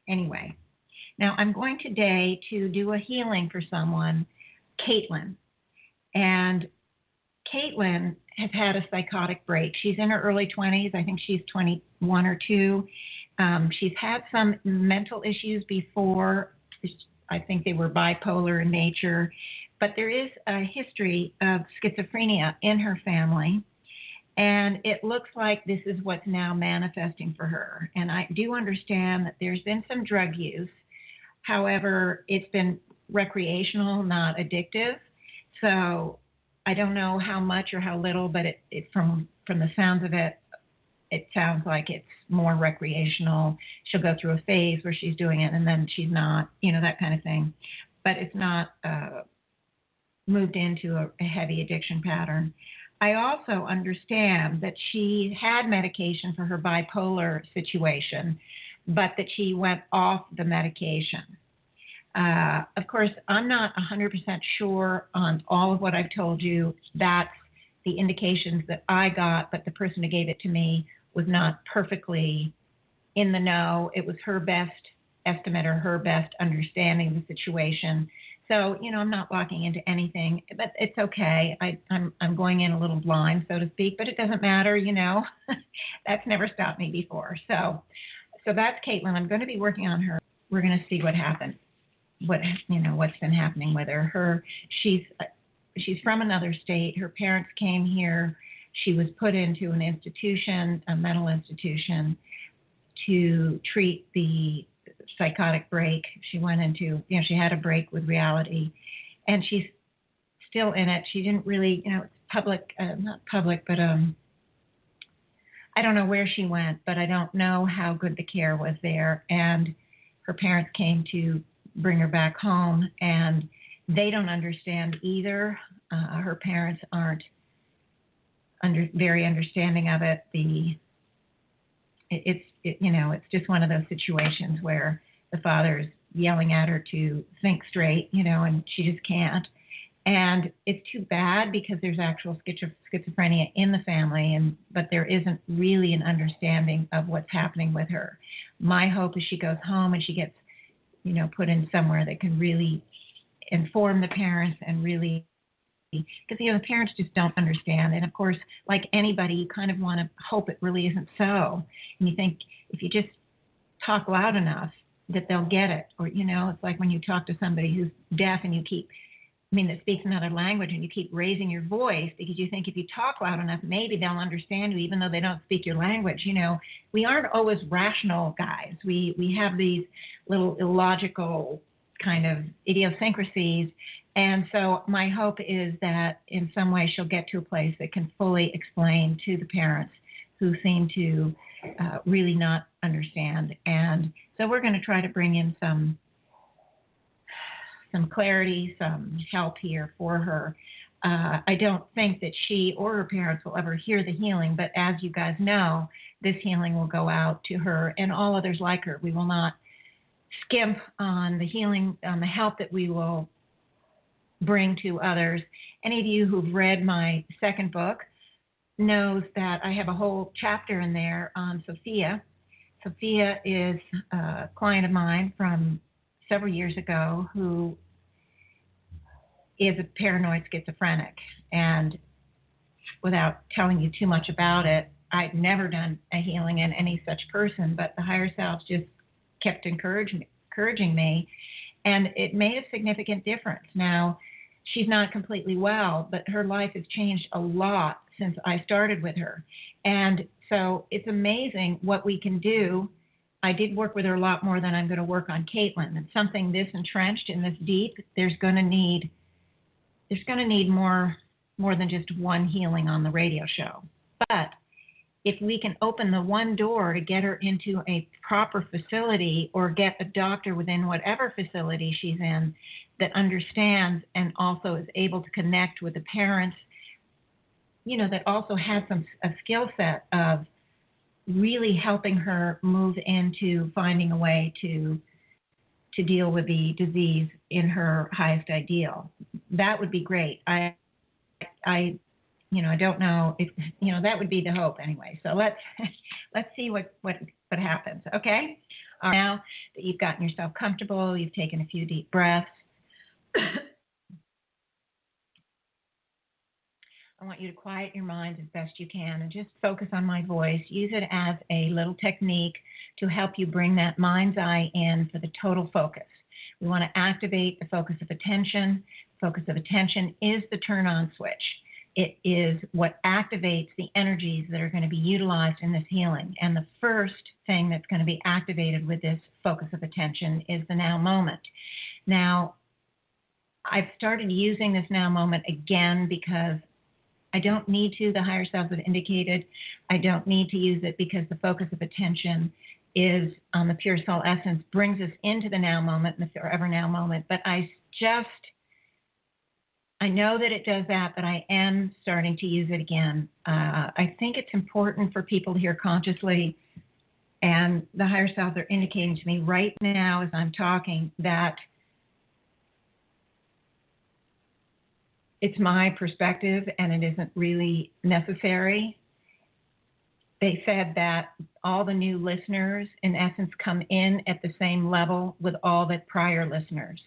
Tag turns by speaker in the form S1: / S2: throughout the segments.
S1: Anyway, now I'm going today to do a healing for someone, Catlyn. And Catlyn has had a psychotic break. She's in her early 20s. I think she's 21 or 2. She's had some mental issues before. I think they were bipolar in nature. But there is a history of schizophrenia in her family. And it looks like this is what's now manifesting for her. And I do understand that there's been some drug use. However, it's been recreational, not addictive. So I don't know how much or how little, but it from the sounds of it, it sounds like it's more recreational. She'll go through a phase where she's doing it and then she's not, that kind of thing. But it's not moved into a heavy addiction pattern. I also understand that she had medication for her bipolar situation, but that she went off the medication. Of course, I'm not 100% sure on all of what I've told you. That's the indications that I got, but the person who gave it to me was not perfectly in the know. It was her best estimate or her best understanding of the situation. So, I'm not walking into anything, but it's okay. I'm going in a little blind, so to speak, but it doesn't matter, That's never stopped me before. So that's Catlyn. I'm going to be working on her. We're going to see what happens. What's been happening with her. She's from another state. Her parents came here. She was put into an institution, a mental institution, to treat the psychotic break. She went into, she had a break with reality, and she's still in it. She didn't really, it's public, not public, but I don't know where she went, but I don't know how good the care was there. And her parents came to bring her back home, and they don't understand either. Her parents aren't very understanding of it. It's just one of those situations where the father's yelling at her to think straight, and she just can't. And it's too bad because there's actual schizophrenia in the family, but there isn't really an understanding of what's happening with her. My hope is she goes home and she gets, put in somewhere that can really inform the parents and really, because, the parents just don't understand. And of course, like anybody, you kind of want to hope it really isn't so. And you think if you just talk loud enough that they'll get it. Or, it's like when you talk to somebody who's deaf and that speaks another language, and you keep raising your voice because you think if you talk loud enough, maybe they'll understand you even though they don't speak your language. We aren't always rational guys. We have these little illogical kind of idiosyncrasies. And so my hope is that in some way she'll get to a place that can fully explain to the parents who seem to really not understand. And so we're going to try to bring in some clarity, some help here for her. I don't think that she or her parents will ever hear the healing, but as you guys know, this healing will go out to her and all others like her. We will not skimp on the healing, on the help that we will bring to others. Any of you who've read my second book knows that I have a whole chapter in there on Sophia. Sophia is a client of mine from several years ago who is a paranoid schizophrenic. And without telling you too much about it, I'd never done a healing in any such person, but the higher self just kept encouraging me, and it made a significant difference. Now, she's not completely well, but her life has changed a lot since I started with her. And so it's amazing what we can do. I did work with her a lot more than I'm going to work on Catlyn. And something this entrenched and this deep, there's going to need more than just one healing on the radio show. But if we can open the one door to get her into a proper facility or get a doctor within whatever facility she's in that understands and also is able to connect with the parents, that also has a skill set of really helping her move into finding a way to deal with the disease in her highest ideal. That would be great. I don't know if, that would be the hope anyway. So let's see what happens. Okay. Now that you've gotten yourself comfortable, you've taken a few deep breaths, I want you to quiet your mind as best you can and just focus on my voice. Use it as a little technique to help you bring that mind's eye in for the total focus. We want to activate the focus of attention. Focus of attention is the turn-on switch. It is what activates the energies that are going to be utilized in this healing. And the first thing that's going to be activated with this focus of attention is the now moment. Now, I've started using this now moment again because I don't need to. The higher selves have indicated I don't need to use it because the focus of attention is on the pure soul essence, brings us into the now moment, the forever now moment. But I know that it does that, but I am starting to use it again. I think it's important for people to hear consciously, and the higher selves are indicating to me right now as I'm talking that it's my perspective and it isn't really necessary. They said that all the new listeners, in essence, come in at the same level with all the prior listeners.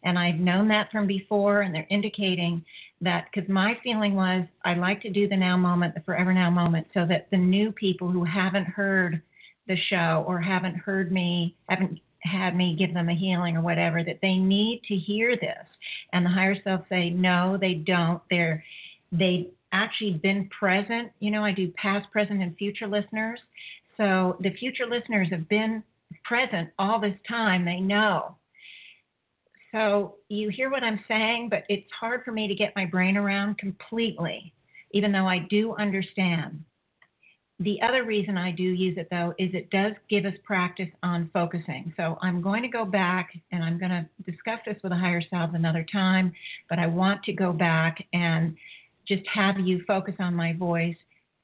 S1: And I've known that from before, and they're indicating that, because my feeling was I like to do the now moment, the forever now moment, so that the new people who haven't heard the show or haven't heard me, haven't had me give them a healing or whatever, that they need to hear this. And the higher self say, no, they don't. They've actually been present. You know, I do past, present, and future listeners. So the future listeners have been present all this time. They know. So you hear what I'm saying, but it's hard for me to get my brain around completely, even though I do understand. The other reason I do use it, though, is it does give us practice on focusing. So I'm going to go back, and I'm going to discuss this with a higher self another time, but I want to go back and just have you focus on my voice,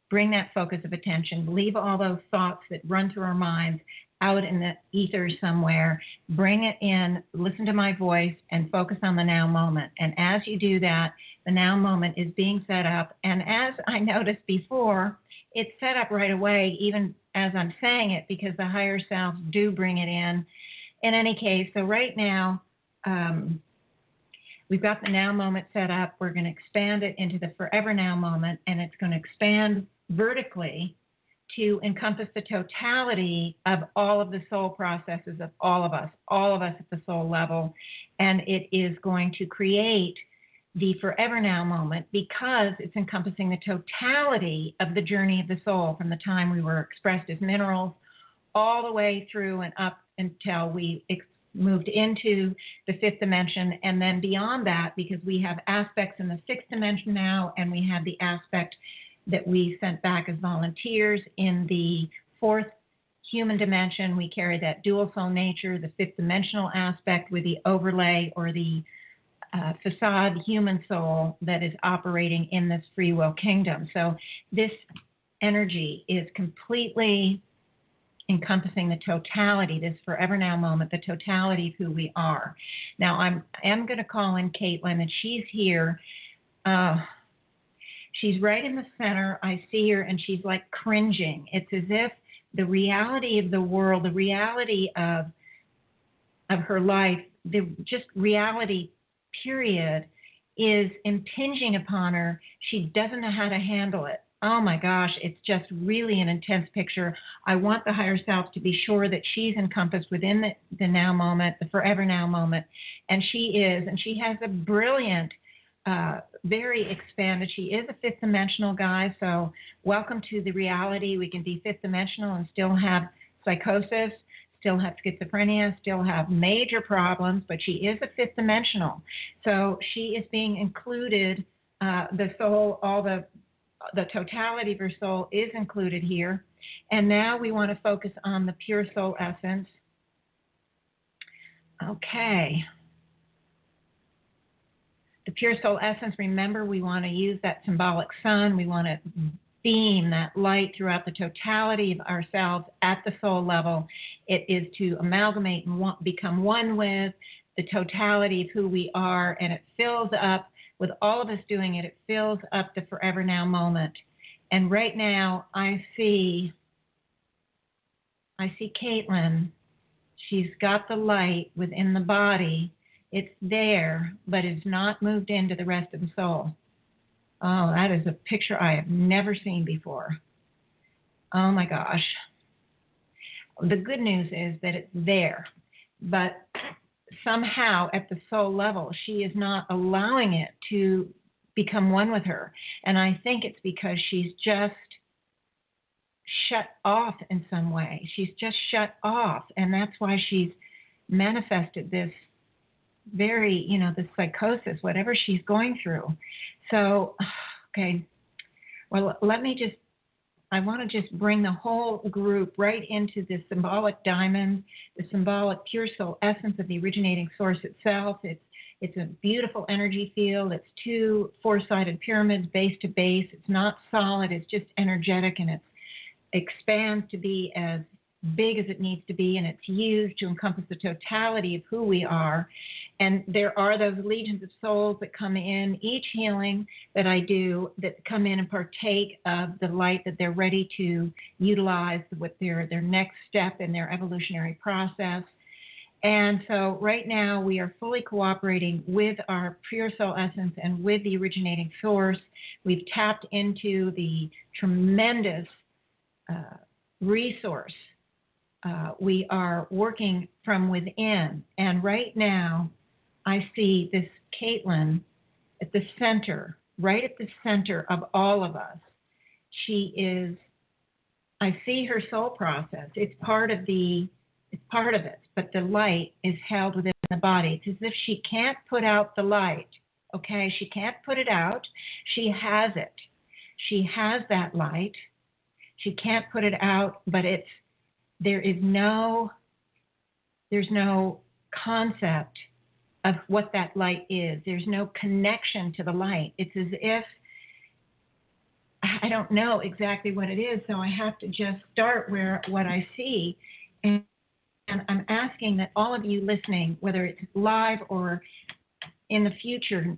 S1: bring that focus of attention, leave all those thoughts that run through our minds out in the ether somewhere, bring it in, listen to my voice, and focus on the now moment. And as you do that, the now moment is being set up. And as I noticed before, it's set up right away, even as I'm saying it, because the higher selves do bring it in. In any case, so right now, we've got the now moment set up. We're going to expand it into the forever now moment, and it's going to expand vertically to encompass the totality of all of the soul processes of all of us at the soul level. And it is going to create the forever now moment because it's encompassing the totality of the journey of the soul from the time we were expressed as minerals all the way through and up until we moved into the fifth dimension, and then beyond that, because we have aspects in the sixth dimension now, and we have the aspect that we sent back as volunteers in the fourth human dimension. We carry that dual soul nature, the fifth dimensional aspect with the overlay or the facade human soul that is operating in this free will kingdom. So this energy is completely encompassing the totality, this forever now moment, the totality of who we are. Now, I am going to call in Catlyn, and she's here. She's right in the center. I see her, and she's like cringing. It's as if the reality of the world, the reality of her life, the just reality, period, is impinging upon her. She doesn't know how to handle it. Oh my gosh, it's just really an intense picture. I want the higher self to be sure that she's encompassed within the now moment, the forever now moment. And she is, and she has a brilliant, very expanded, she is a fifth dimensional guy. So welcome to the reality. We can be fifth dimensional and still have psychosis, still have schizophrenia, still have major problems, but she is a fifth dimensional. So she is being included, the soul, all the totality of her soul is included here. And now we want to focus on the pure soul essence. Okay. The pure soul essence, remember, we want to use that symbolic sun. We want to beam that light throughout the totality of ourselves at the soul level. It is to amalgamate and become one with the totality of who we are, and it fills up. With all of us doing it, it fills up the forever now moment. And right now, I see Catlyn She's got the light within the body. It's there, but it's not moved into the rest of the soul. Oh, that is a picture I have never seen before. Oh my gosh. The good news is that it's there, but somehow at the soul level, she is not allowing it to become one with her. And I think it's because she's just shut off in some way. She's just shut off. And that's why she's manifested this very, this psychosis, whatever she's going through. So, okay, well, I want to just bring the whole group right into the symbolic diamond, the symbolic pure soul essence of the originating source itself. It's a beautiful energy field. It's 2 4-sided pyramids, base to base. It's not solid. It's just energetic, and it expands to be as big as it needs to be, and it's used to encompass the totality of who we are. And there are those legions of souls that come in each healing that I do, that come in and partake of the light that they're ready to utilize with their next step in their evolutionary process. And so right now we are fully cooperating with our pure soul essence and with the originating source. We've tapped into the tremendous resource. We are working from within. And right now, I see this Catlyn at the center, right at the center of all of us. I see her soul process. It's part of it, but the light is held within the body. It's as if she can't put out the light, okay? She can't put it out. She has it. She has that light. She can't put it out, but there's no concept of what that light is. There's no connection to the light. It's as if I don't know exactly what it is, so I have to just start what I see. And I'm asking that all of you listening, whether it's live or in the future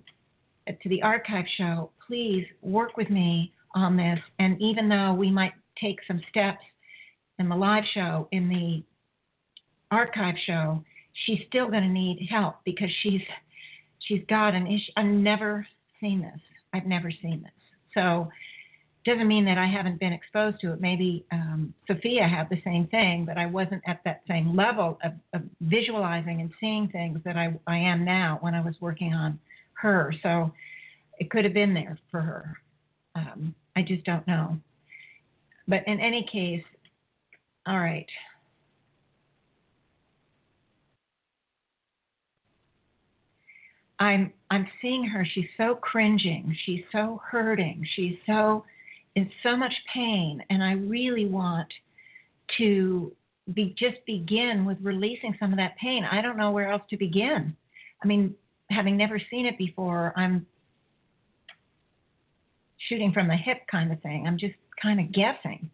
S1: to the archive show, please work with me on this. And even though we might take some steps in the live show, in the archive show, she's still going to need help because she's got an issue. I've never seen this. So it doesn't mean that I haven't been exposed to it. Maybe Sophia had the same thing, but I wasn't at that same level of visualizing and seeing things that I am now when I was working on her. So it could have been there for her. I just don't know. But in any case, all right. I'm seeing her. She's so cringing. She's so hurting. She's in so much pain. And I really want to just begin with releasing some of that pain. I don't know where else to begin. I mean, having never seen it before, I'm shooting from the hip kind of thing. I'm just kind of guessing.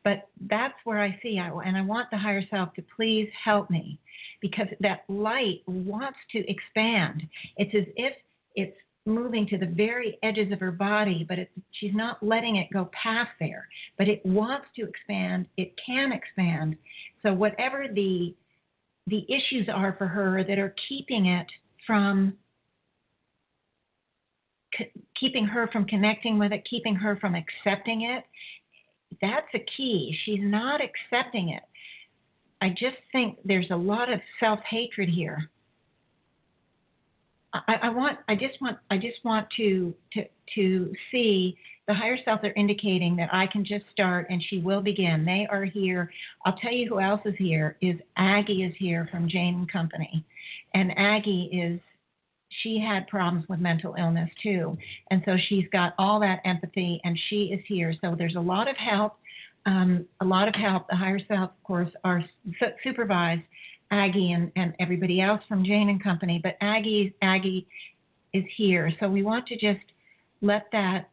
S1: But that's where I see, and I want the higher self to please help me, because that light wants to expand. It's as if it's moving to the very edges of her body, but she's not letting it go past there. But it wants to expand. It can expand. So whatever the issues are for her that are keeping her from connecting with it, keeping her from accepting it, that's a key. She's not accepting it. I just think there's a lot of self-hatred here. I just want to see the higher self. They're indicating that I can just start and she will begin. They are here. I'll tell you who else is here. Aggie is here from Jane and Company, and Aggie she had problems with mental illness too, and so she's got all that empathy, and she is here. So there's a lot of help. The higher self, of course, are supervised Aggie and everybody else from Jane and Company, but Aggie is here. So we want to just let that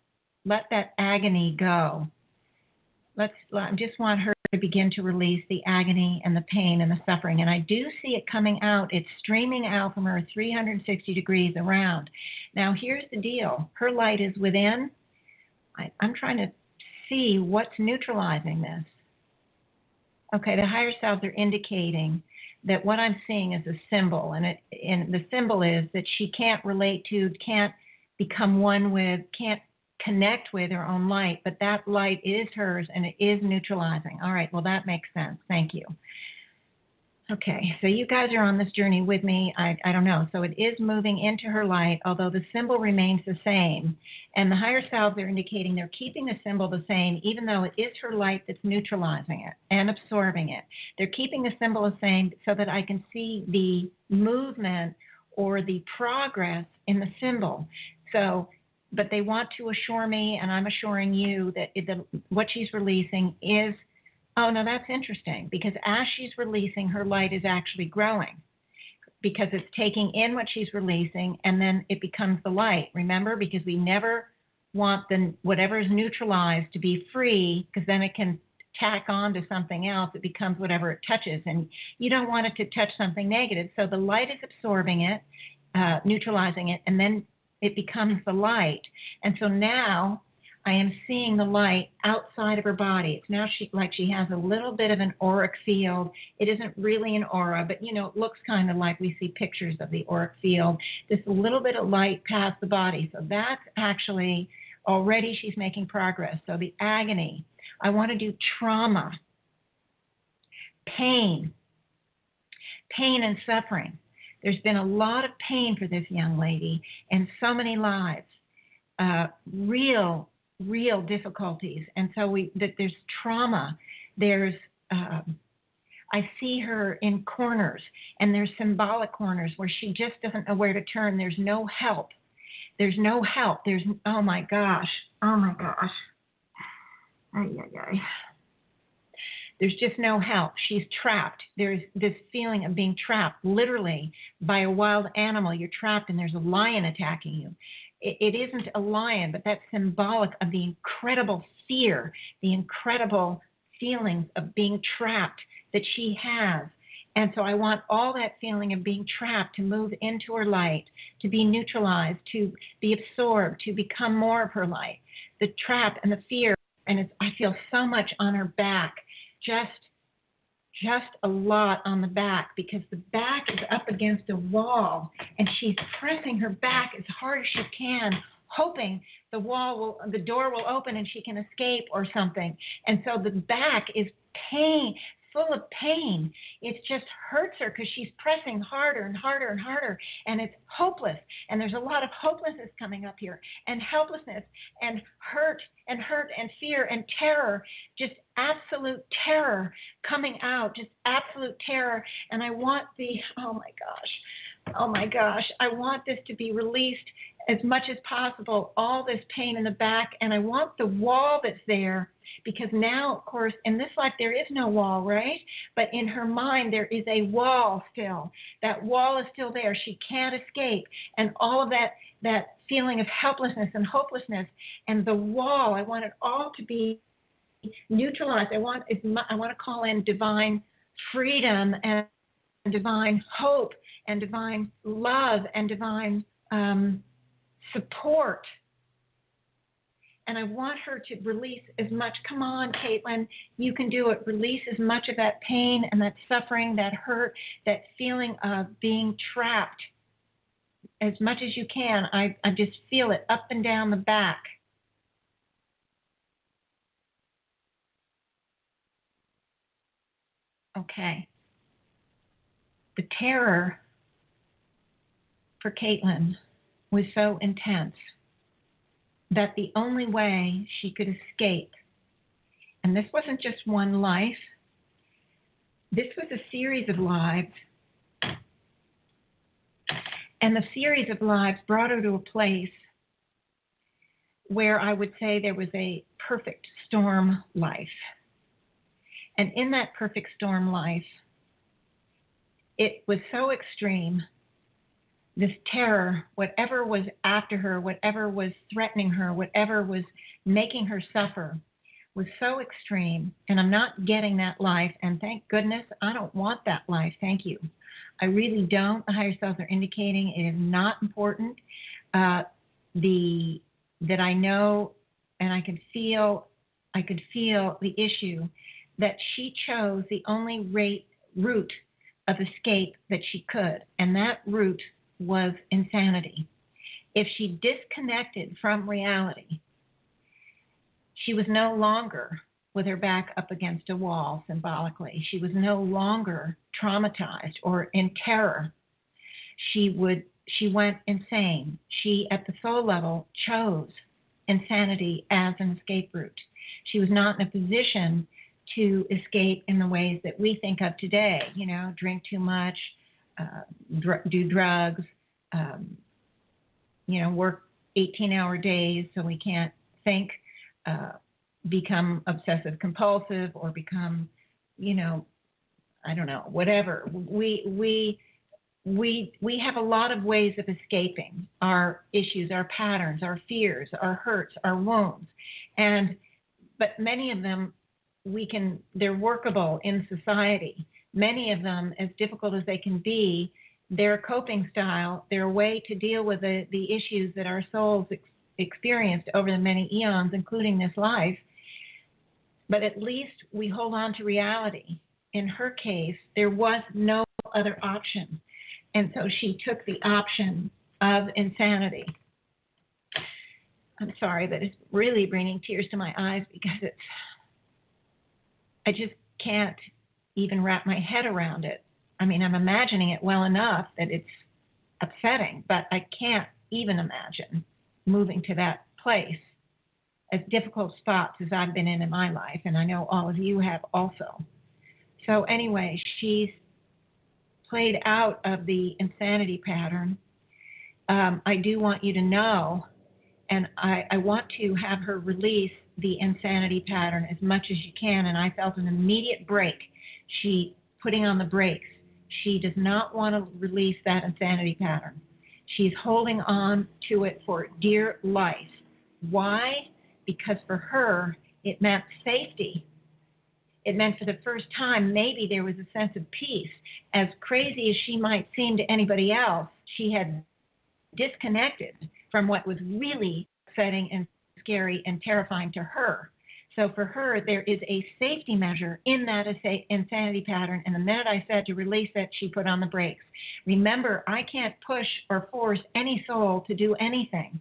S1: agony go. I just want her to begin to release the agony and the pain and the suffering. And I do see it coming out. It's streaming out from her 360 degrees around. Now, here's the deal. Her light is within. I'm trying to see what's neutralizing this. Okay, the higher selves are indicating that what I'm seeing is a symbol, and the symbol is that she can't relate to, can't become one with, can't connect with her own light, but that light is hers and it is neutralizing. All right, well, that makes sense. Thank you. Okay, so you guys are on this journey with me. I don't know. So it is moving into her light, although the symbol remains the same. And the higher selves are indicating they're keeping the symbol the same, even though it is her light that's neutralizing it and absorbing it. They're keeping the symbol the same so that I can see the movement or the progress in the symbol. So, but they want to assure me, and I'm assuring you, that what she's releasing is, oh, no, that's interesting, because as she's releasing, her light is actually growing, because it's taking in what she's releasing, and then it becomes the light. Remember, because we never want whatever is neutralized to be free, because then it can tack on to something else. It becomes whatever it touches, and you don't want it to touch something negative. So the light is absorbing it, neutralizing it, and then it becomes the light. And so now I am seeing the light outside of her body. It's now like she has a little bit of an auric field. It isn't really an aura, but, it looks kind of like we see pictures of the auric field. There's a little bit of light past the body. So that's actually already she's making progress. So the agony, I want to do trauma, pain and suffering. There's been a lot of pain for this young lady and so many lives, real difficulties. And so there's trauma. There's, I see her in corners, and there's symbolic corners where she just doesn't know where to turn. There's no help. There's, oh my gosh. There's just no help. She's trapped. There's this feeling of being trapped, literally, by a wild animal. You're trapped, and there's a lion attacking you. It isn't a lion, but that's symbolic of the incredible fear, the incredible feelings of being trapped that she has. And so I want all that feeling of being trapped to move into her light, to be neutralized, to be absorbed, to become more of her light. The trap and the fear, and I feel so much on her back, just a lot on the back, because the back is up against a wall, and she's pressing her back as hard as she can, hoping the door will open and she can escape or something. And so the back is full of pain. It just hurts her because she's pressing harder and harder and harder, and it's hopeless. And there's a lot of hopelessness coming up here, and helplessness, and hurt and fear and terror, just absolute terror coming out, just absolute terror. And I want oh my gosh, I want this to be released as much as possible, all this pain in the back. And I want the wall that's there, because now, of course, in this life, there is no wall, right? But in her mind, there is a wall still. That wall is still there. She can't escape. And all of that feeling of helplessness and hopelessness, and the wall, I want it all to be neutralized. I want to call in divine freedom and divine hope and divine love and divine support. And I want her to release as much. Come on, Catlyn, you can do it. Release as much of that pain and that suffering, that hurt, that feeling of being trapped as much as you can. I just feel it up and down the back. Okay. The terror for Catlyn was so intense that the only way she could escape, and this wasn't just one life, this was a series of lives, and the series of lives brought her to a place where I would say there was a perfect storm life. And in that perfect storm life, it was so extreme. This terror, whatever was after her, whatever was threatening her, whatever was making her suffer, was so extreme. And I'm not getting that life. And thank goodness, I don't want that life. Thank you. I really don't. The higher selves are indicating it is not important. That I know, and I could feel the issue, that she chose the only route of escape that she could, and that route was insanity. If she disconnected from reality, she was no longer with her back up against a wall, symbolically. She was no longer traumatized or in terror. She went insane. She, at the soul level, chose insanity as an escape route. She was not in a position to escape in the ways that we think of today, drink too much, do drugs, work 18-hour days so we can't think, become obsessive compulsive, or become, I don't know, whatever. We have a lot of ways of escaping our issues, our patterns, our fears, our hurts, our wounds, but many of them they're workable in society. Many of them, as difficult as they can be, their coping style, their way to deal with the issues that our souls experienced over the many eons, including this life. But at least we hold on to reality. In her case, there was no other option. And so she took the option of insanity. I'm sorry, but it's really bringing tears to my eyes because I just can't even wrap my head around it. I mean, I'm imagining it well enough that it's upsetting, but I can't even imagine moving to that place, as difficult spots as I've been in my life, and I know all of you have also. So anyway, she's played out of the insanity pattern. I do want you to know, and I want to have her release the insanity pattern as much as you can, and I felt an immediate break. She putting on the brakes. She does not want to release that insanity pattern. She's holding on to it for dear life. Why? Because for her, it meant safety. It meant for the first time, maybe there was a sense of peace. As crazy as she might seem to anybody else, she had disconnected from what was really upsetting and scary and terrifying to her. So for her, there is a safety measure in that insanity pattern. And the minute I said to release it, she put on the brakes. Remember, I can't push or force any soul to do anything.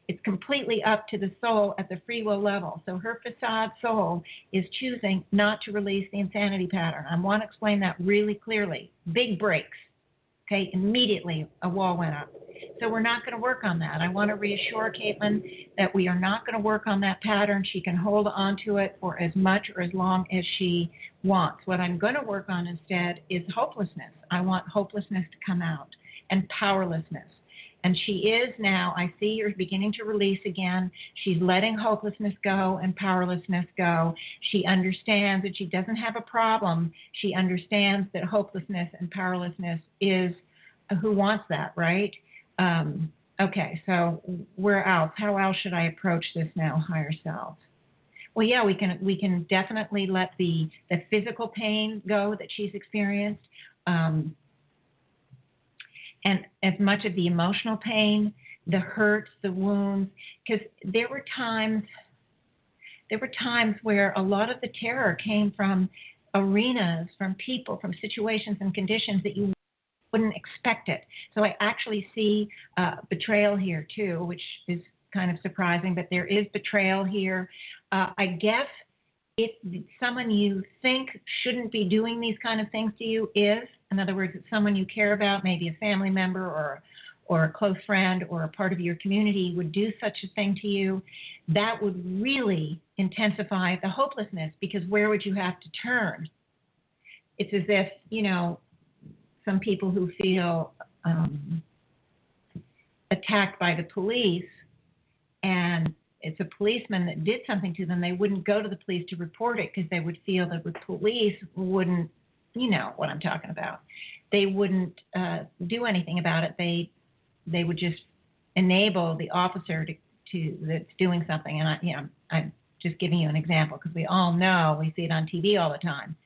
S1: It's completely up to the soul at the free will level. So her facade soul is choosing not to release the insanity pattern. I want to explain that really clearly. Big breaks. Okay, immediately a wall went up. So we're not going to work on that. I want to reassure Catlyn that we are not going to work on that pattern. She can hold on to it for as much or as long as she wants. What I'm going to work on instead is hopelessness. I want hopelessness to come out and powerlessness. And she is now, I see her beginning to release again. She's letting hopelessness go and powerlessness go. She understands that she doesn't have a problem. She understands that hopelessness and powerlessness is, who wants that, right? Okay, so where else? How else should I approach this now, higher self? Well, yeah, we can definitely let the physical pain go that she's experienced. And as much of the emotional pain, the hurts, the wounds, because there were times where a lot of the terror came from arenas, from people, from situations and conditions that you wouldn't expect it. So I actually see betrayal here too, which is kind of surprising, but there is betrayal here. I guess if someone you think shouldn't be doing these kind of things to you is, in other words, it's someone you care about, maybe a family member or a close friend or a part of your community would do such a thing to you, that would really intensify the hopelessness, because where would you have to turn? It's as if, some people who feel attacked by the police, and it's a policeman that did something to them, they wouldn't go to the police to report it because they would feel that the police wouldn't, you know what I'm talking about. They wouldn't do anything about it. They would just enable the officer to that's doing something. And I'm just giving you an example because we all know, we see it on TV all the time.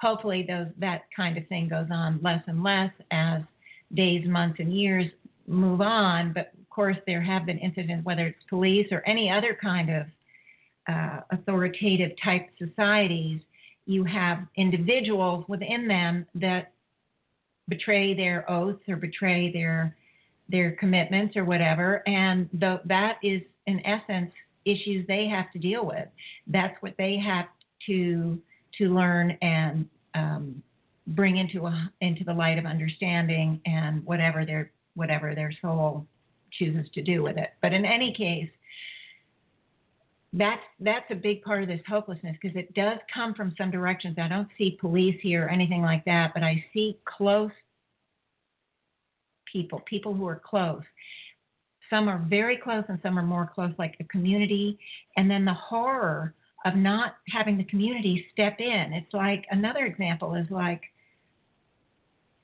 S1: Hopefully that kind of thing goes on less and less as days, months, and years move on. But of course, there have been incidents, whether it's police or any other kind of authoritative type societies, you have individuals within them that betray their oaths or betray their commitments or whatever. And that is, in essence, issues they have to deal with. That's what they have to learn and bring into the light of understanding and whatever their soul chooses to do with it. But in any case, that's a big part of this hopelessness, because it does come from some directions. I don't see police here or anything like that, but I see close people who are close. Some are very close and some are more close, like a community. And then the horror of not having the community step in. It's like, another example is like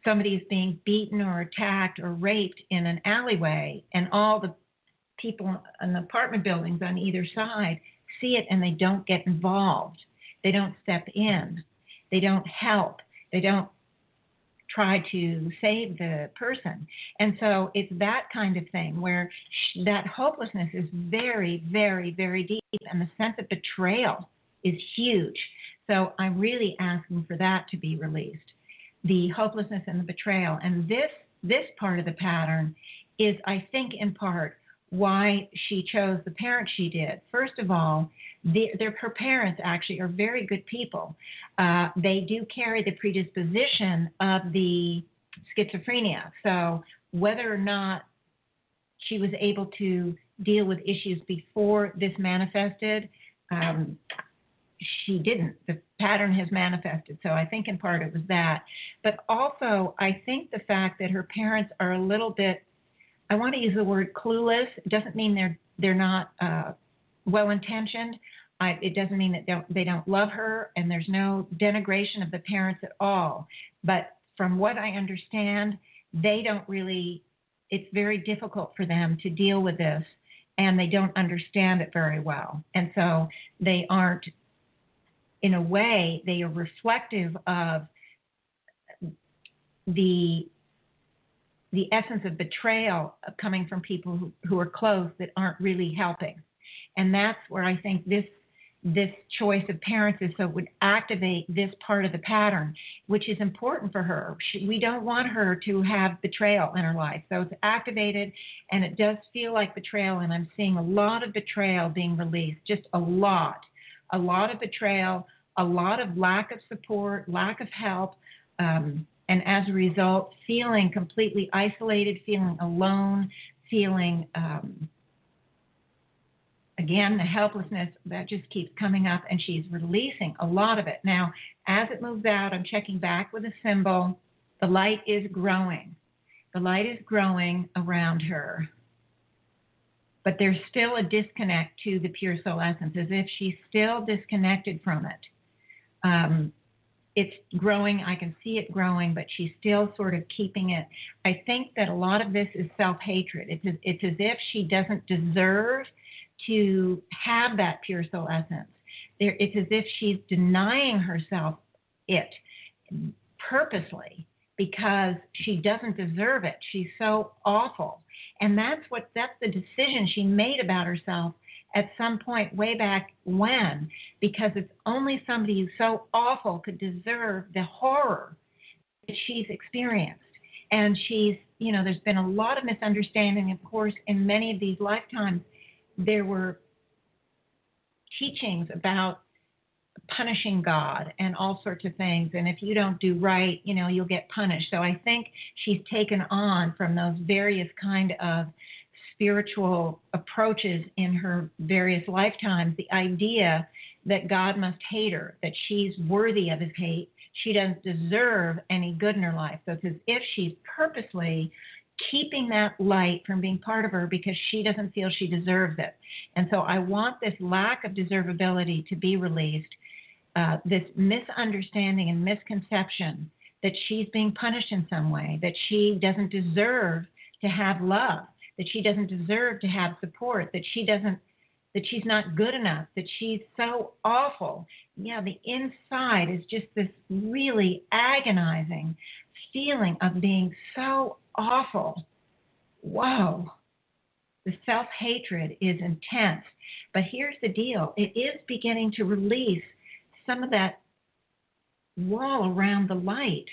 S1: somebody is being beaten or attacked or raped in an alleyway, and all the people in the apartment buildings on either side see it and they don't get involved. They don't step in. They don't help. They don't try to save the person. And so it's that kind of thing where that hopelessness is very, very, very deep, and the sense of betrayal is huge. So I'm really asking for that to be released, the hopelessness and the betrayal. And this part of the pattern is, I think, in part why she chose the parent she did. First of all, her parents actually are very good people. They do carry the predisposition of the schizophrenia. So whether or not she was able to deal with issues before this manifested, she didn't. The pattern has manifested. So I think in part it was that. But also, I think the fact that her parents are a little bit, I want to use the word clueless. It doesn't mean they're not well-intentioned. It doesn't mean that they don't love her, and there's no denigration of the parents at all. But from what I understand, they don't really, it's very difficult for them to deal with this, and they don't understand it very well. And so they aren't, in a way, they are reflective of the essence of betrayal coming from people who are close that aren't really helping. And that's where I think this choice of parents is, so it would activate this part of the pattern, which is important for her. We don't want her to have betrayal in her life. So it's activated, and it does feel like betrayal, and I'm seeing a lot of betrayal being released, just a lot of betrayal, a lot of lack of support, lack of help, and as a result, feeling completely isolated, feeling alone, feeling, again, the helplessness, that just keeps coming up, and she's releasing a lot of it. Now, as it moves out, I'm checking back with a symbol. The light is growing. The light is growing around her. But there's still a disconnect to the pure soul essence, as if she's still disconnected from it. It's growing. I can see it growing, but she's still sort of keeping it. I think that a lot of this is self-hatred. It's as if she doesn't deserve to have that pure soul essence. It's as if she's denying herself it purposely because she doesn't deserve it. She's so awful. And that's the decision she made about herself at some point way back when, because it's only somebody who's so awful could deserve the horror that she's experienced. And there's been a lot of misunderstanding. Of course, in many of these lifetimes, there were teachings about punishing God and all sorts of things. And if you don't do right, you'll get punished. So I think she's taken on from those various kind of spiritual approaches in her various lifetimes, the idea that God must hate her, that she's worthy of his hate. She doesn't deserve any good in her life. So it's as if she's purposely keeping that light from being part of her because she doesn't feel she deserves it. And so I want this lack of deservability to be released, this misunderstanding and misconception that she's being punished in some way, that she doesn't deserve to have love, that she doesn't deserve to have support, that she's not good enough, that she's so awful. Yeah, the inside is just this really agonizing feeling of being so awful. Whoa. The self-hatred is intense. But here's the deal. It is beginning to release some of that wall around the light.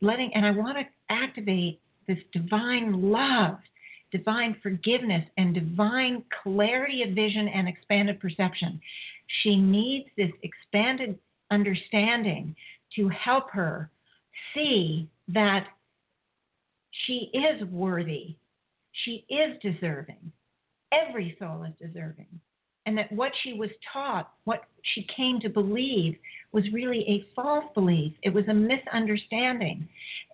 S1: and I want to activate this divine love, divine forgiveness, and divine clarity of vision and expanded perception. She needs this expanded understanding to help her see that she is worthy. She is deserving. Every soul is deserving. And that what she was taught, what she came to believe, was really a false belief. It was a misunderstanding.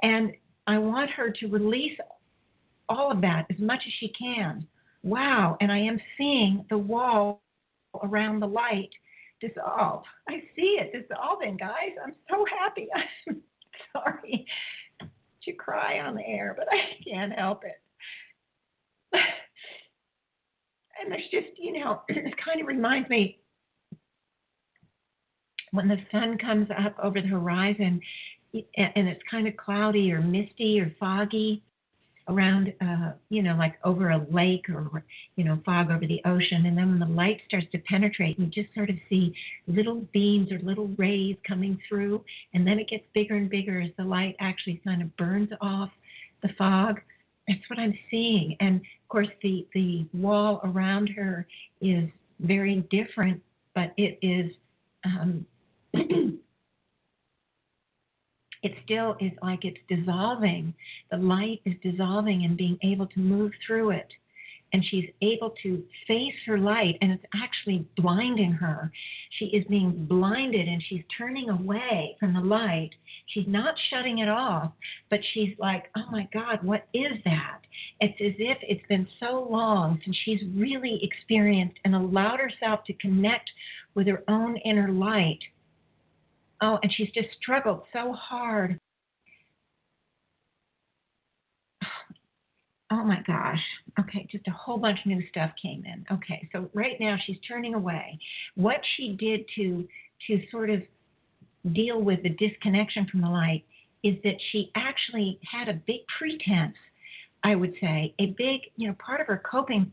S1: And I want her to release all of that as much as she can. Wow. And I am seeing the wall around the light dissolve. I see it dissolving, guys. I'm so happy. I'm sorry to cry on the air, but I can't help it. And there's just, it kind of reminds me when the sun comes up over the horizon and it's kind of cloudy or misty or foggy around, like over a lake or, fog over the ocean. And then when the light starts to penetrate, you just sort of see little beams or little rays coming through. And then it gets bigger and bigger as the light actually kind of burns off the fog. That's what I'm seeing. And of course, the wall around her is very different, but it is, it still is like it's dissolving. The light is dissolving and being able to move through it. And she's able to face her light, and it's actually blinding her. She is being blinded, and she's turning away from the light. She's not shutting it off, but she's like, oh my God, what is that? It's as if it's been so long since she's really experienced and allowed herself to connect with her own inner light. Oh, and she's just struggled so hard. Oh my gosh. Okay, just a whole bunch of new stuff came in. Okay, so right now she's turning away. What she did to sort of deal with the disconnection from the light is that she actually had a big pretense, I would say. A big, part of her coping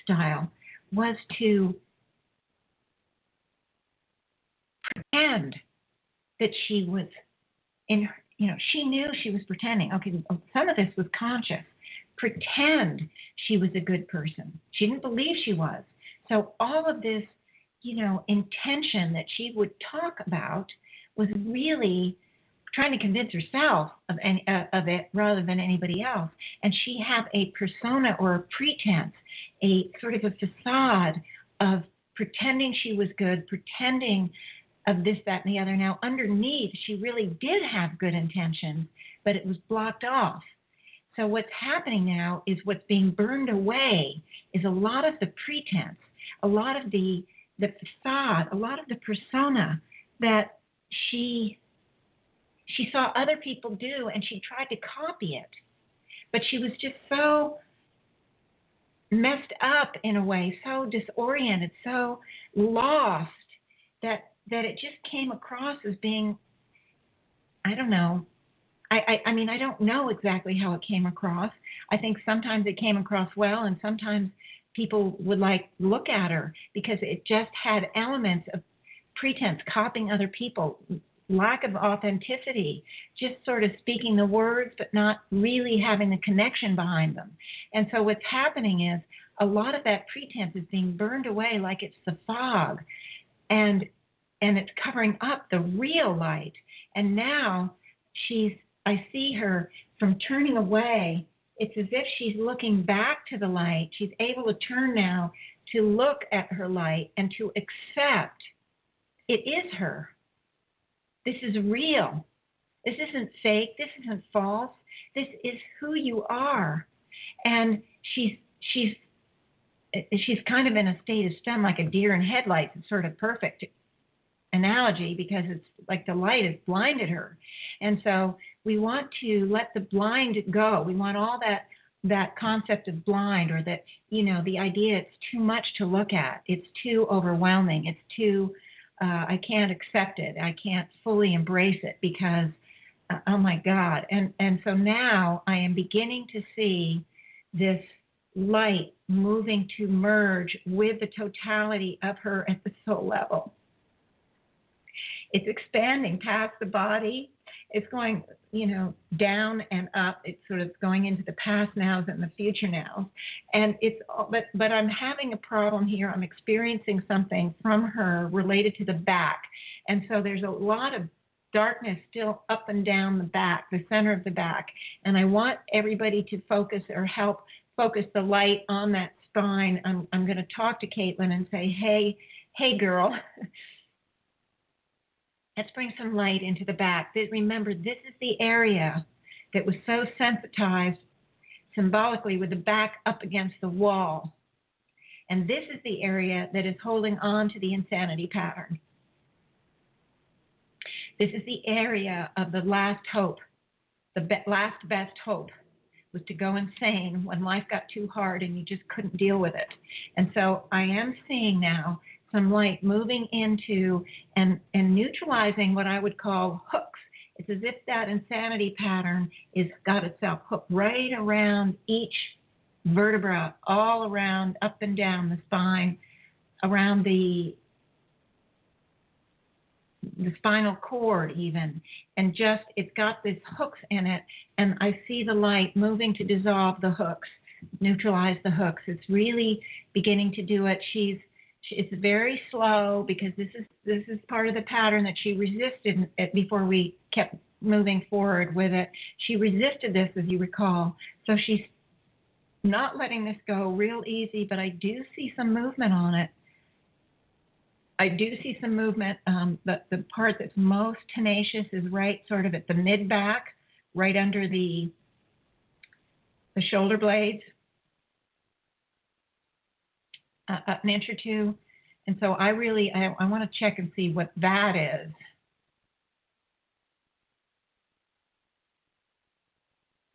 S1: style was to pretend that she was she knew she was pretending. Okay, some of this was conscious. Pretend she was a good person. She didn't believe she was. So all of this, intention that she would talk about was really trying to convince herself of it rather than anybody else. And she had a persona or a pretense, a sort of a facade of pretending she was good, pretending of this, that, and the other. Now, underneath, she really did have good intentions, but it was blocked off. So what's happening now is what's being burned away is a lot of the pretense, a lot of the facade, a lot of the persona that she saw other people do, and she tried to copy it. But she was just so messed up in a way, so disoriented, so lost that it just came across as being, I don't know. I mean, I don't know exactly how it came across. I think sometimes it came across well, and sometimes people would look at her because it just had elements of pretense, copying other people, lack of authenticity, just sort of speaking the words but not really having the connection behind them. And so what's happening is a lot of that pretense is being burned away like it's the fog, and it's covering up the real light. And now I see her from turning away. It's as if she's looking back to the light. She's able to turn now to look at her light and to accept it is her. This is real. This isn't fake. This isn't false. This is who you are. And she's kind of in a state of stun, like a deer in headlights. It's sort of perfect analogy because it's like the light has blinded her. And so we want to let the blind go. We want all that concept of blind, or that, the idea it's too much to look at. It's too overwhelming. It's too, I can't accept it. I can't fully embrace it because, oh my God. And so now I am beginning to see this light moving to merge with the totality of her at the soul level. It's expanding past the body. it's going, down and up. It's sort of going into the past nows and the future nows. And but I'm having a problem here. I'm experiencing something from her related to the back. And so there's a lot of darkness still up and down the back, the center of the back. And I want everybody to focus or help focus the light on that spine. I'm going to talk to Catlyn and say, hey girl, let's bring some light into the back. Remember, this is the area that was so sensitized symbolically with the back up against the wall. And this is the area that is holding on to the insanity pattern. This is the area of the last hope. The last best hope was to go insane when life got too hard and you just couldn't deal with it. And so I am seeing now some light moving into and neutralizing what I would call hooks. It's as if that insanity pattern is got itself hooked right around each vertebra, all around, up and down the spine, around the spinal cord even, and just it's got these hooks in it, and I see the light moving to dissolve the hooks, neutralize the hooks. It's really beginning to do it. It's very slow because this is part of the pattern that she resisted it before we kept moving forward with it. She resisted this, as you recall. So she's not letting this go real easy, but I do see some movement on it. I do see some movement. The part that's most tenacious is right sort of at the mid-back, right under the shoulder blades, an inch or two. And so I want to check and see what that is.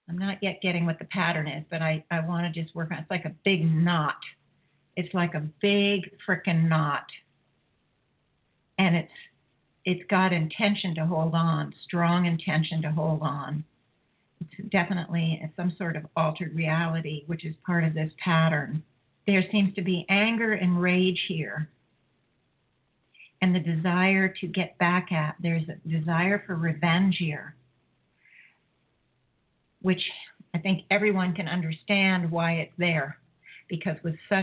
S1: I'm not yet getting what the pattern is, but I want to just work on it. It's like a big knot. It's like a big frickin' knot. And it's got intention to hold on, strong intention to hold on. It's definitely some sort of altered reality, which is part of this pattern. There seems to be anger and rage here, and the desire to get back at. There's a desire for revenge here, which I think everyone can understand why it's there, because with so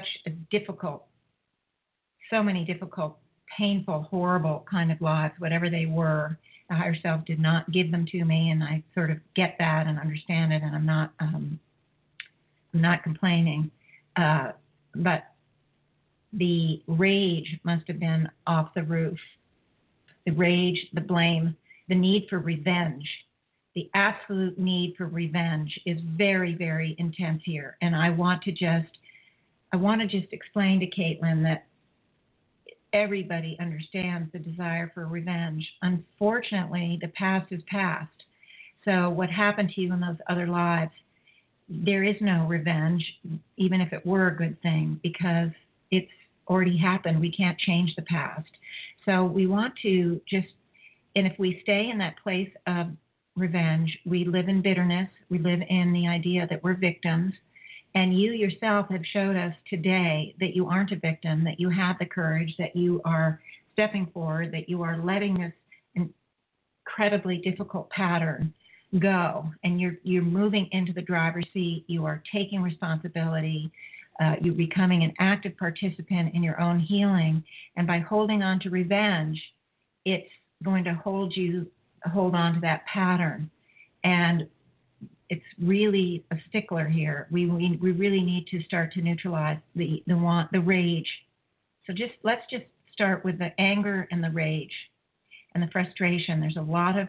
S1: many difficult, painful, horrible kind of lives, whatever they were, the higher self did not give them to me, and I sort of get that and understand it, and I'm not complaining. But the rage must have been off the roof. The rage, the blame, the need for revenge, the absolute need for revenge is very, very intense here. And I want to just explain to Catlyn that everybody understands the desire for revenge. Unfortunately, the past is past. So what happened to you in those other lives, there is no revenge, even if it were a good thing, because it's already happened. We can't change the past. So we want to and if we stay in that place of revenge, we live in bitterness. We live in the idea that we're victims. And you yourself have showed us today that you aren't a victim, that you have the courage, that you are stepping forward, that you are letting this incredibly difficult pattern go, and you're moving into the driver's seat. You are taking responsibility. You're becoming an active participant in your own healing. And by holding on to revenge, it's going to hold on to that pattern. And it's really a stickler here. We really need to start to neutralize the want, the rage. So let's just start with the anger and the rage and the frustration. There's a lot of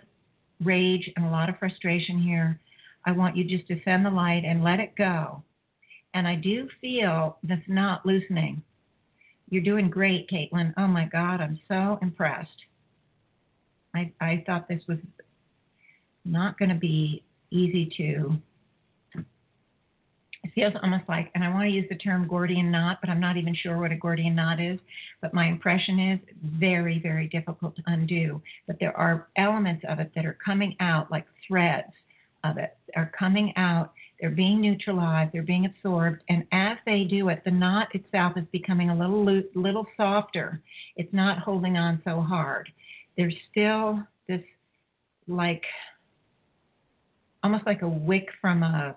S1: rage and a lot of frustration here. I want you just to send the light and let it go. And I do feel this knot loosening. You're doing great, Catlyn. Oh my God, I'm so impressed. I thought this was not going to be easy to. It feels almost like, and I want to use the term Gordian knot, but I'm not even sure what a Gordian knot is. But my impression is very, very difficult to undo. But there are elements of it that are coming out, like threads of it are coming out. They're being neutralized. They're being absorbed. And as they do it, the knot itself is becoming a little softer. It's not holding on so hard. There's still this, like, almost like a wick from a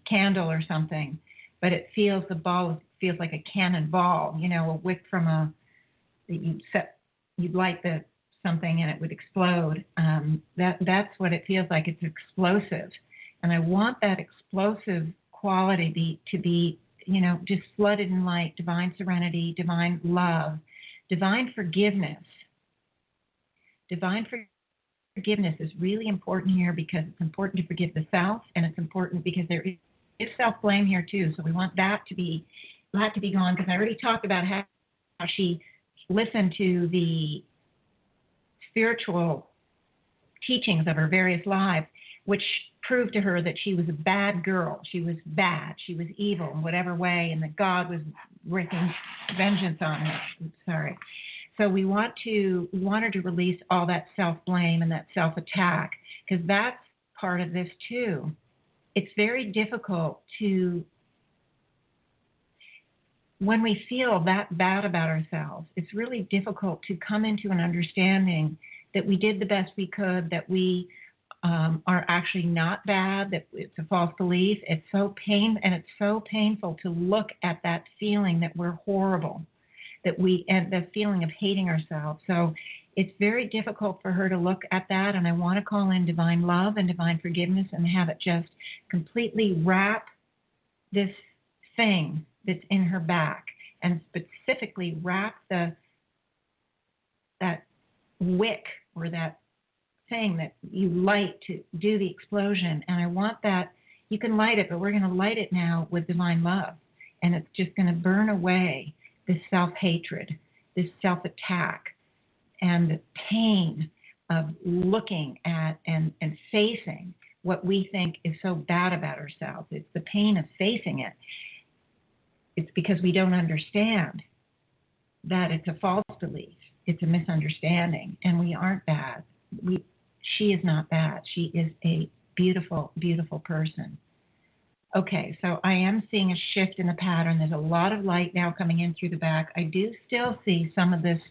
S1: candle or something, but it feels, the ball feels like a cannonball, a wick from you'd light something and it would explode. That's what it feels like. It's explosive. And I want that explosive quality to be, just flooded in light, divine serenity, divine love, divine forgiveness. Divine forgiveness is really important here because it's important to forgive the self, and it's important because there is self-blame here too. So we want that to be gone, because I already talked about how she listened to the spiritual teachings of her various lives, which proved to her that she was a bad girl. She was bad. She was evil in whatever way, and that God was wreaking vengeance on her. Sorry. So we want her to release all that self-blame and that self-attack, because that's part of this too. It's very difficult when we feel that bad about ourselves, it's really difficult to come into an understanding that we did the best we could, that we are actually not bad, that it's a false belief. It's so painful to look at that feeling that we're horrible, and the feeling of hating ourselves. So it's very difficult for her to look at that, and I want to call in divine love and divine forgiveness and have it just completely wrap this thing that's in her back, and specifically wrap that wick or that thing that you light to do the explosion. And I want that, you can light it, but we're going to light it now with divine love, and it's just going to burn away this self-hatred, this self-attack, and the pain of looking at and facing what we think is so bad about ourselves. It's the pain of facing it. It's because we don't understand that it's a false belief. It's a misunderstanding, and we aren't bad. She is not bad. She is a beautiful, beautiful person. Okay, so I am seeing a shift in the pattern. There's a lot of light now coming in through the back. I do still see some of this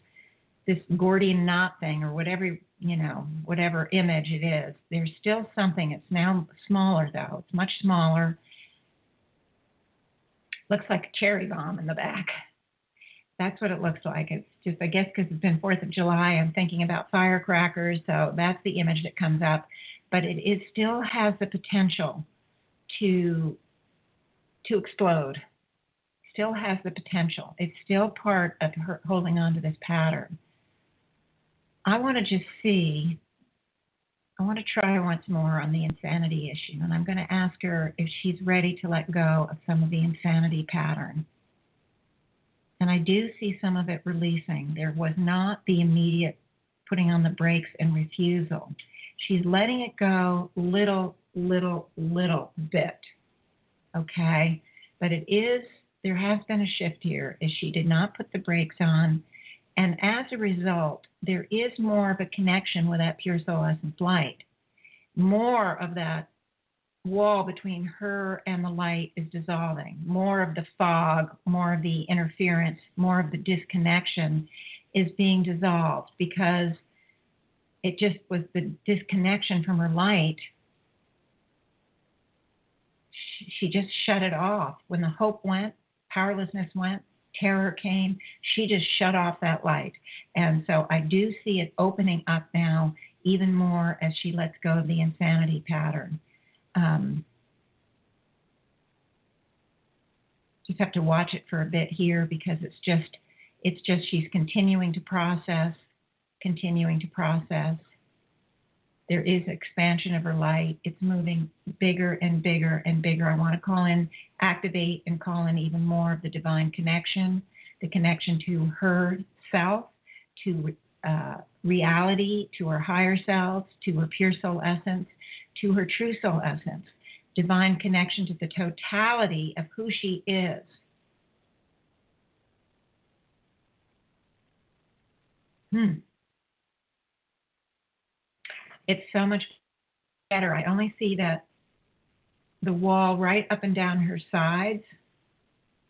S1: Gordian knot thing, or whatever image it is. There's still something. It's now smaller, though. It's much smaller. Looks like a cherry bomb in the back. That's what it looks like. It's just, I guess, because it's been 4th of July, I'm thinking about firecrackers, so that's the image that comes up. But it still has the potential to explode. Still has the potential. It's still part of her holding on to this pattern. I want to try once more on the insanity issue, and I'm going to ask her if she's ready to let go of some of the insanity pattern. And I do see some of it releasing. There was not the immediate putting on the brakes and refusal. She's letting it go little bit, okay? But there has been a shift here, as she did not put the brakes on. And as a result, there is more of a connection with that pure soul essence light. More of that wall between her and the light is dissolving. More of the fog, more of the interference, more of the disconnection is being dissolved, because it just was the disconnection from her light. She just shut it off. When the hope went, powerlessness went, terror came, she just shut off that light. And so I do see it opening up now even more as she lets go of the insanity pattern. Just have to watch it for a bit here, because it's just she's continuing to process. There is expansion of her light. It's moving bigger and bigger and bigger. I want to activate and call in even more of the divine connection, the connection to herself, to reality, to her higher self, to her pure soul essence, to her true soul essence, divine connection to the totality of who she is. It's so much better. I only see that the wall right up and down her sides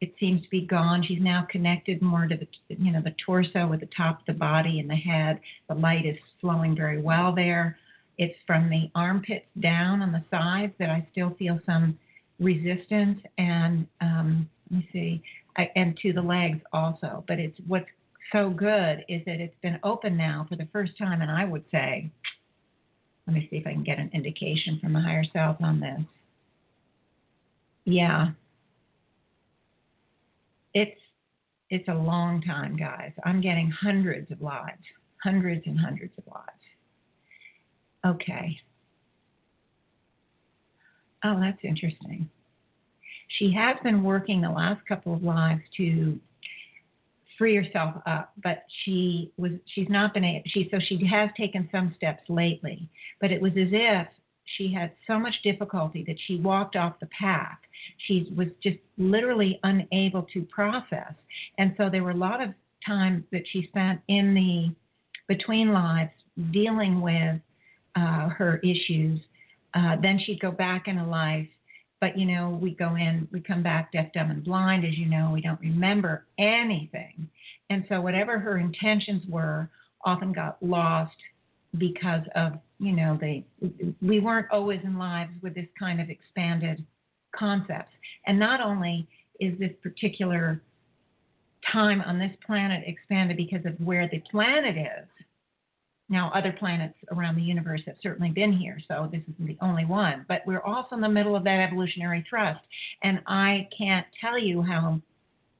S1: it seems to be gone. She's now connected more to the torso with the top of the body and the head. The light is flowing very well there. It's from the armpits down on the sides that I still feel some resistance, and let me see, and to the legs also. But it's what's so good is that it's been open now for the first time, and I would say, let me see if I can get an indication from the higher self on this. Yeah. It's a long time, guys. I'm getting hundreds of lives, hundreds and hundreds of lives. Okay. Oh, that's interesting. She has been working the last couple of lives to free herself up, but she's not been able. She has taken some steps lately, but it was as if she had so much difficulty that she walked off the path. She was just literally unable to process, and so there were a lot of times that she spent in the between lives dealing with her issues. Then she'd go back in a life. But, we go in, we come back deaf, dumb, and blind, as you know, we don't remember anything. And so whatever her intentions were often got lost because of, we weren't always in lives with this kind of expanded concepts. And not only is this particular time on this planet expanded because of where the planet is. Now, other planets around the universe have certainly been here, so this isn't the only one. But we're also in the middle of that evolutionary thrust, and I can't tell you how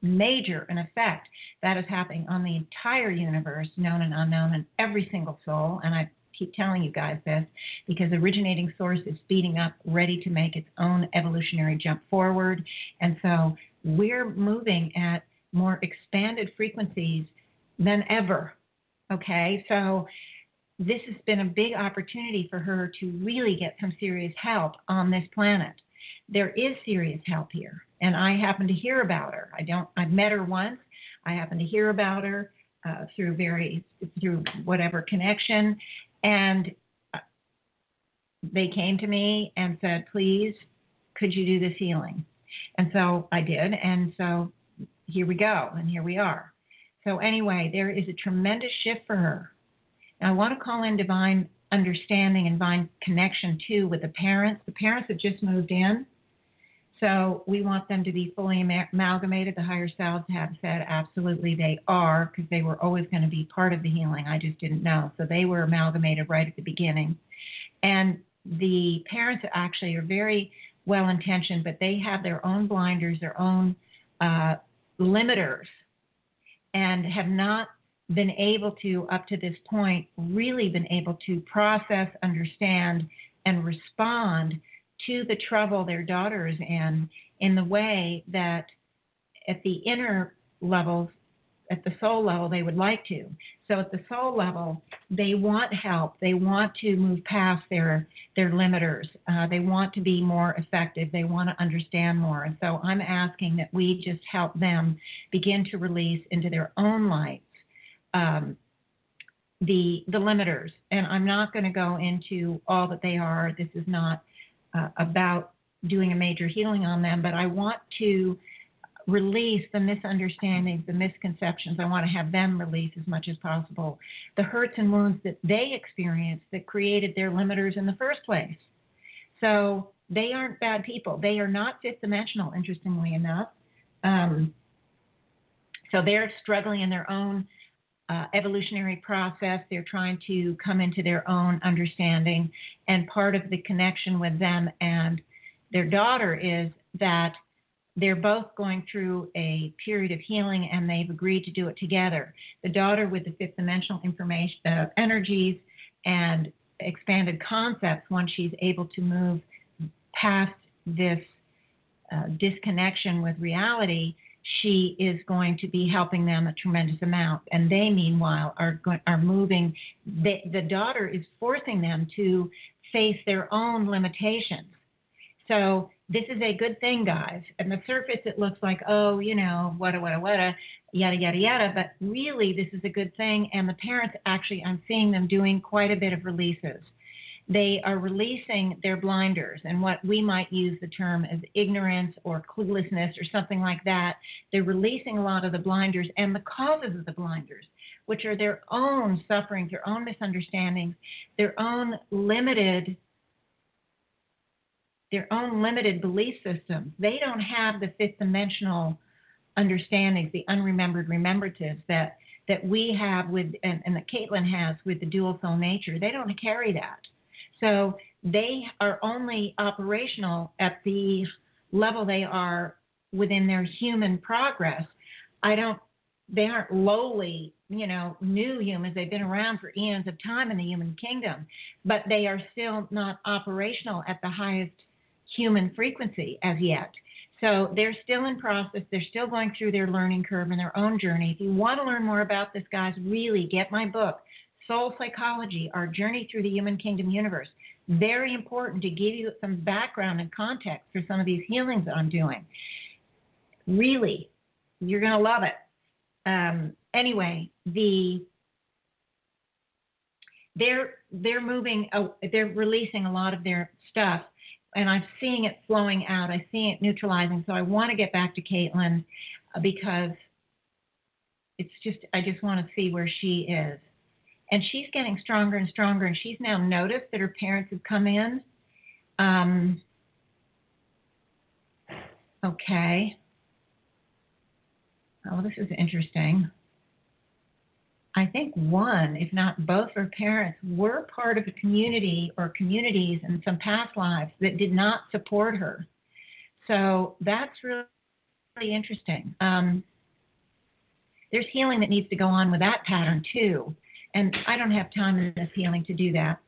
S1: major an effect that is happening on the entire universe, known and unknown, and every single soul. And I keep telling you guys this because originating source is speeding up, ready to make its own evolutionary jump forward. And so we're moving at more expanded frequencies than ever. Okay, so this has been a big opportunity for her to really get some serious help on this planet. There is serious help here, and I happen to hear about her. I've met her once. I happen to hear about her through whatever connection, and they came to me and said, please, could you do this healing? And so I did, and so here we go, and here we are. So anyway, there is a tremendous shift for her. And I want to call in divine understanding and divine connection, too, with the parents. The parents have just moved in, so we want them to be fully amalgamated. The higher selves have said absolutely they are, because they were always going to be part of the healing. I just didn't know. So they were amalgamated right at the beginning. And the parents actually are very well-intentioned, but they have their own blinders, their own limiters, and have not been able to, up to this point, really been able to process, understand, and respond to the trouble their daughter is in the way that at the inner levels, at the soul level, they would like to. So at the soul level, they want help. They want to move past their limiters. They want to be more effective. They want to understand more. And so I'm asking that we just help them begin to release into their own light the limiters. And I'm not going to go into all that they are. This is not about doing a major healing on them, but I want to release the misunderstandings, the misconceptions. I want to have them release as much as possible the hurts and wounds that they experienced that created their limiters in the first place. So they aren't bad people. They are not fifth dimensional, interestingly enough. So they're struggling in their own evolutionary process. They're trying to come into their own understanding. And part of the connection with them and their daughter is that they're both going through a period of healing, and they've agreed to do it together. The daughter with the fifth dimensional information, energies and expanded concepts, once she's able to move past this disconnection with reality, she is going to be helping them a tremendous amount. And they, meanwhile, are moving. The daughter is forcing them to face their own limitations. So this is a good thing, guys. On the surface, it looks like, oh, yada, yada, yada. But really, this is a good thing. And the parents, actually, I'm seeing them doing quite a bit of releases. They are releasing their blinders and what we might use the term as ignorance or cluelessness or something like that. They're releasing a lot of the blinders and the causes of the blinders, which are their own sufferings, their own misunderstandings, their own limited belief systems. They don't have the fifth dimensional understandings, the unremembered remembratives that we have with, and that Catlyn has with the dual soul nature. They don't carry that. So they are only operational at the level they are within their human progress. They aren't lowly, new humans. They've been around for eons of time in the human kingdom, but they are still not operational at the highest human frequency as yet. So they're still in process. They're still going through their learning curve and their own journey. If you want to learn more about this, guys, really get my book, Soul Psychology, Our Journey Through the Human Kingdom Universe. Very important to give you some background and context for some of these healings that I'm doing. Really, you're going to love it. Anyway, they're releasing a lot of their stuff, and I'm seeing it flowing out. I'm seeing it neutralizing. So I want to get back to Catlyn because I just want to see where she is. And she's getting stronger and stronger, and she's now noticed that her parents have come in. Okay. Oh, this is interesting. I think one, if not both her parents, were part of a community or communities in some past lives that did not support her. So that's really interesting. There's healing that needs to go on with that pattern too. And I don't have time in this healing to do that.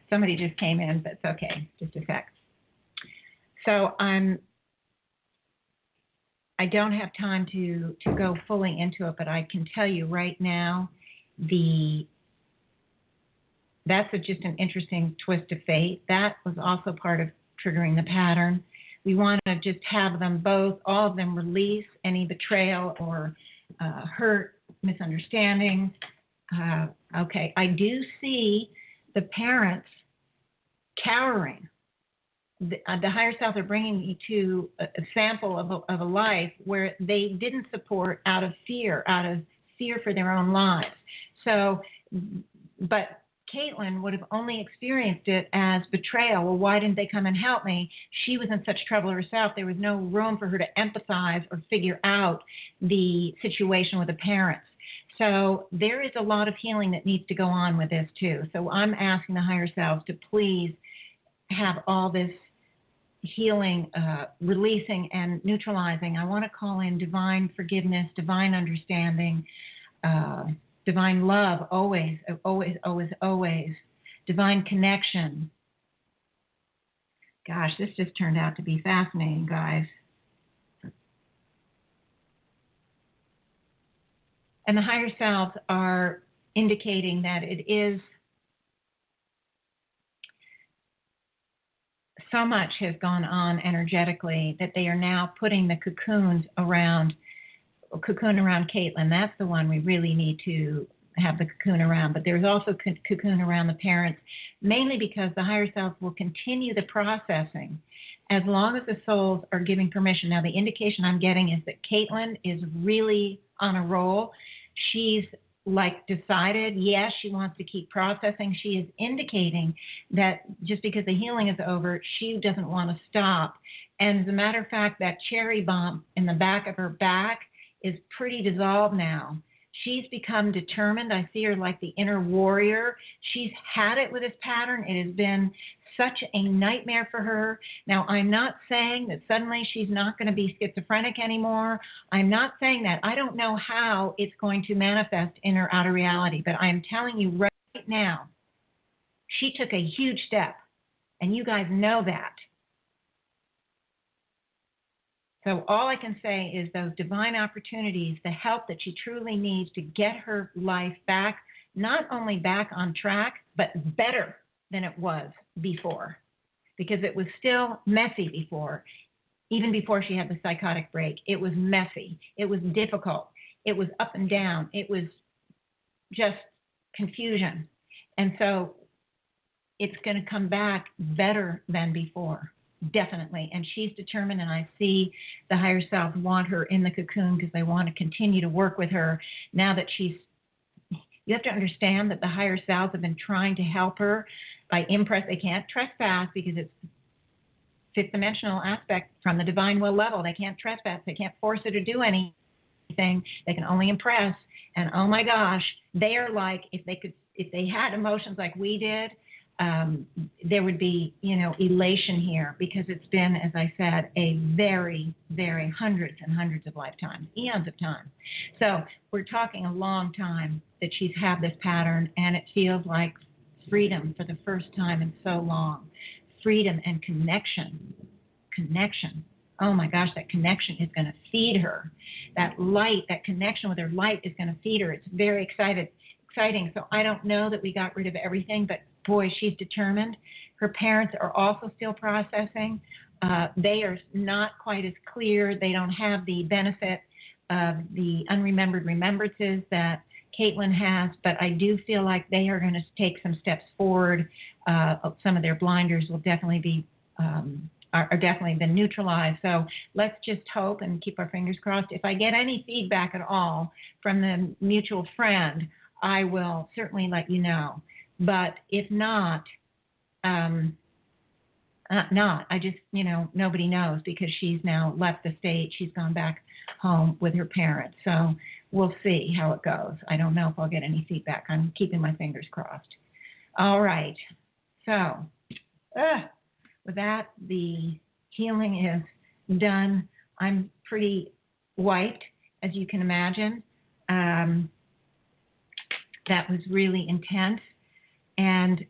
S1: Somebody just came in, but it's okay. Just a sec. So I don't have time to go fully into it, but I can tell you right now, that's just an interesting twist of fate. That was also part of triggering the pattern. We want to just have them both, all of them, release any betrayal or hurt, misunderstanding. Okay, I do see the parents cowering. The higher self are bringing you to a sample of a life where they didn't support out of fear for their own lives. So, but Catlyn would have only experienced it as betrayal. Well, why didn't they come and help me? She was in such trouble herself. There was no room for her to empathize or figure out the situation with the parents. So there is a lot of healing that needs to go on with this too. So I'm asking the higher selves to please have all this healing, releasing and neutralizing. I want to call in divine forgiveness, divine understanding, divine love, always, always, always, always, divine connection. Gosh, this just turned out to be fascinating, guys. And the higher selves are indicating that it is so much has gone on energetically that they are now putting the cocoon around Catlyn. That's the one we really need to have the cocoon around. But there's also cocoon around the parents, mainly because the higher self will continue the processing as long as the souls are giving permission. Now, the indication I'm getting is that Catlyn is really on a roll. She's decided, yes, she wants to keep processing. She is indicating that just because the healing is over, she doesn't want to stop. And as a matter of fact, that cherry bump in the back of her back is pretty dissolved now. She's become determined. I see her like the inner warrior. She's had it with this pattern. It has been such a nightmare for her. Now, I'm not saying that suddenly she's not going to be schizophrenic anymore. I'm not saying that. I don't know how it's going to manifest in her outer reality, but I am telling you right now, she took a huge step, and you guys know that. So all I can say is those divine opportunities, the help that she truly needs to get her life back, not only back on track, but better than it was before, because it was still messy before. Even before she had the psychotic break, it was messy. It was difficult. It was up and down. It was just confusion. And so it's going to come back better than before, definitely. And she's determined, and I see the higher self want her in the cocoon because they want to continue to work with her now that she's. You have to understand that the higher selves have been trying to help her by impress. They can't trespass because it's fifth dimensional aspect from the divine will level. They can't trespass. They can't force her to do anything. They can only impress. And oh my gosh, they are like, if they had emotions like we did, there would be, elation here, because it's been, as I said, a very, very hundreds and hundreds of lifetimes, eons of time. So we're talking a long time that she's had this pattern, and it feels like freedom for the first time in so long. Freedom and connection. Oh my gosh, that connection is going to feed her. That light, that connection with her light is going to feed her. It's very exciting. So I don't know that we got rid of everything, but boy, she's determined. Her parents are also still processing. They are not quite as clear. They don't have the benefit of the unremembered remembrances that Catlyn has, but I do feel like they are going to take some steps forward. Some of their blinders will definitely be are definitely been neutralized. So let's just hope and keep our fingers crossed. If I get any feedback at all from the mutual friend, I will certainly let you know. But if not, I just, nobody knows, because she's now left the state. She's gone back home with her parents. So we'll see how it goes. I don't know if I'll get any feedback. I'm keeping my fingers crossed. All right. So with that, the healing is done. I'm pretty wiped, as you can imagine. That was really intense. And